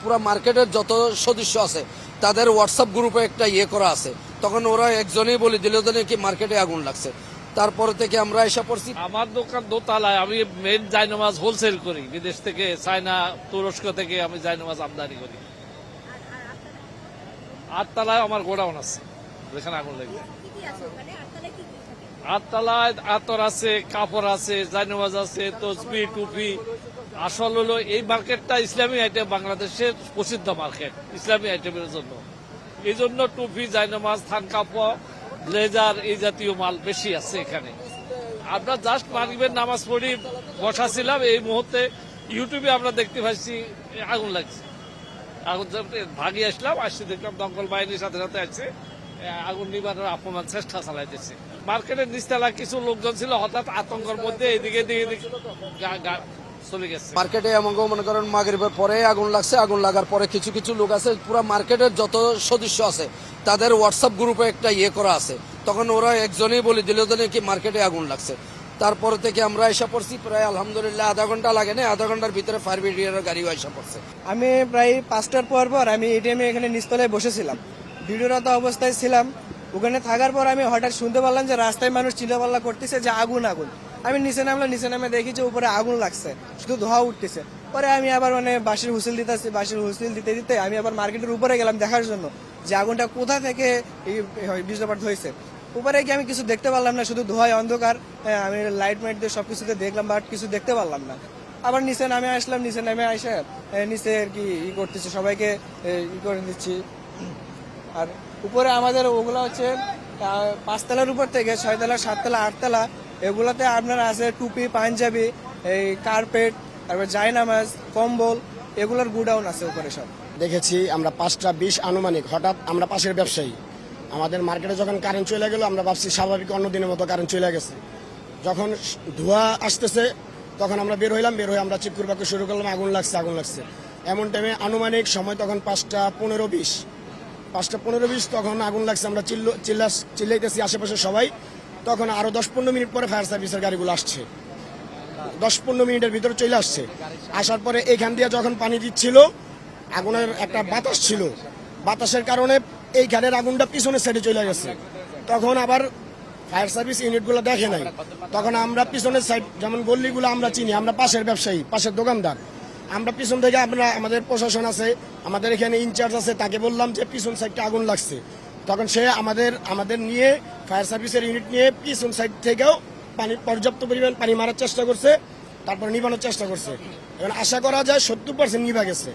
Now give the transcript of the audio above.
পুরো মার্কেটের যত সদস্য আছে তাদের হোয়াটসঅ্যাপ গ্রুপে একটা করা আছে। তখন ওরা একজনই বলে দিল যে কি মার্কেটে আগুন লাগছে। তারপরে থেকে আমরা এসে পড়ছি। আমার দোকান দোতলায়, আমি মেন জায়নামাজ হোলসেল করি, বিদেশ থেকে, চায়না, তুরস্ক থেকে আমি জায়নামাজ আমদানি করি। আটতলায় আমার গোডাউন আছে, যেখানে আগুন লেগে। আটতলায় আতর আছে, কাপড় আছে, জায়নামাজ আছে, তসবি, টুপি। আসল হলো এই মার্কেটটা ইসলামী আইটেম, বাংলাদেশের প্রসিদ্ধ মার্কেট ইসলামী আইটেমের জন্য। এই জন্য টুপি, জায়নামাজ, থান কাপড়, ব্লেজার এই জাতীয় মাল বেশি আছে এখানে। আমরা জাস্ট মাগরিবের নামাজ পড়ি বসাছিলাম, এই মুহূর্তে ইউটিউবে আমরা দেখতে পাচ্ছি আগুন লাগছে। আগুন ভাগি আসলাম, আসছি দেখলাম দমকল বাহিনীর সাথে সাথে আসছে, আগুন নিবারণের আপ্রাণ চেষ্টা চালাইতেছে। মার্কেটের নিচতলা কিছু লোকজন ছিল, হঠাৎ আতঙ্কের মধ্যে এদিকে চলে গেছে। মার্কেটে এমন মনে করেন মাগরিবের পরে আগুন লাগছে। আগুন লাগার পরে কিছু কিছু লোক আছে, পুরো মার্কেটের যত সদস্য আছে তাদের হোয়াটসঅ্যাপ গ্রুপে একটা করা আছে। তখন ওরা একজনই বলে দিল যে কি মার্কেটে আগুন লাগছে। তারপরে থেকে আমরা এসে পড়ছি, প্রায় আলহামদুলিল্লাহ আধা ঘন্টা লাগে না, আধা ঘন্টার ভিতরে ফায়ার ব্রিগেডের গাড়িও এসে পড়ছে। আমি প্রায় 5টার পর আমি এটিএমে এখানে নিচতলায় বসেছিলাম, ভিডিওরত অবস্থায় ছিলাম। ওখানে থাকার পর আমি হঠাৎ শুনতে পারলাম যে রাস্তায় মানুষ চিল্লাপাল্লা করতেছে যে আগুন আগুন। আমি নিচে নামলাম, নিচে নামে দেখি যে উপরে আগুন লাগছে, শুধু ধোঁয়া উঠতেছে। পরে আমি আবার বাঁশির হুইসেল দিতেছি, বাঁশির হুইসেল দিতে দিতে আমি আবার মার্কেটের উপরে গেলাম দেখার জন্য যে আগুনটা কোথা থেকে এই বীজপাত হয়েছে। উপরে গিয়ে আমি কিছু দেখতে পারলাম না, শুধু ধোঁয়ায় অন্ধকার। আমি লাইট মাইট দিয়ে সবকিছুতে দেখলাম, বাট কিছু দেখতে পারলাম না। আবার নিচে নামে আসলাম, নিচে নামে আসে নিচে আর কি করতেছি, সবাইকে করে দিচ্ছি। আর উপরে আমাদের ওগুলো হচ্ছে 5তলার উপর থেকে 6তলা, 7তলা, 8তলা, এগুলোতে আপনার আছে টুপি, পাঞ্জাবি, এই কার্পেট, তারপর জায়নামাজ, কম্বল, এগুলোর গুডাউন আছে উপরে সব। দেখেছি আমরা 5টা 20 আনুমানিক, হঠাৎ আমরা পাশের ব্যবসায়ী, আমাদের মার্কেটে যখন কারেন্ট চলে গেল, আমরা ভাবছি স্বাভাবিক অন্য দিনের মতো কারেন্ট চলে গেছে। যখন ধোঁয়া আসতেছে তখন আমরা বের হইলাম, বের হয়ে আমরা চেক করতে শুরু করলাম, আগুন লাগছে আগুন লাগছে। এমন টাইমে আনুমানিক সময় তখন 5টা 15-20 তখন আগুন লাগছে। আমরা চিল্লাইতেছি আশেপাশে সবাই। তখন আরো 10-15 মিনিট পরে ফায়ার সার্ভিসের গাড়িগুলো আসছে, 10-15 মিনিটের ভিতরে চলে আসছে। আসার পরে এইখান দিয়ে যখন পানি দিচ্ছিল, আগুনের একটা বাতাস ছিল, বাতাসের কারণে এইখানের আগুনটা পিছনের সাইডে চলে গেছে। তখন আবার ফায়ার সার্ভিস ইউনিটগুলো দেখে নাই। তখন আমরা পিছনের সাইড, যেমন গল্লিগুলো আমরা চিনি, আমরা পাশের ব্যবসায়ী, পাশের দোকানদার, আমরা পিছন থেকে আমাদের প্রশাসন আছে, আমাদের এখানে ইনচার্জ আছে, তাকে বললাম যে পিছন সাইডটা আগুন লাগছে। তখন সে আমাদের নিয়ে, ফায়ার সার্ভিসের ইউনিট নিয়ে পিছন সাইড থেকেও পর্যাপ্ত পরিমাণ পানি মারার চেষ্টা করছে, তারপর নিভানোর চেষ্টা করছে। এখন আশা করা যায় 70% নিভা গেছে।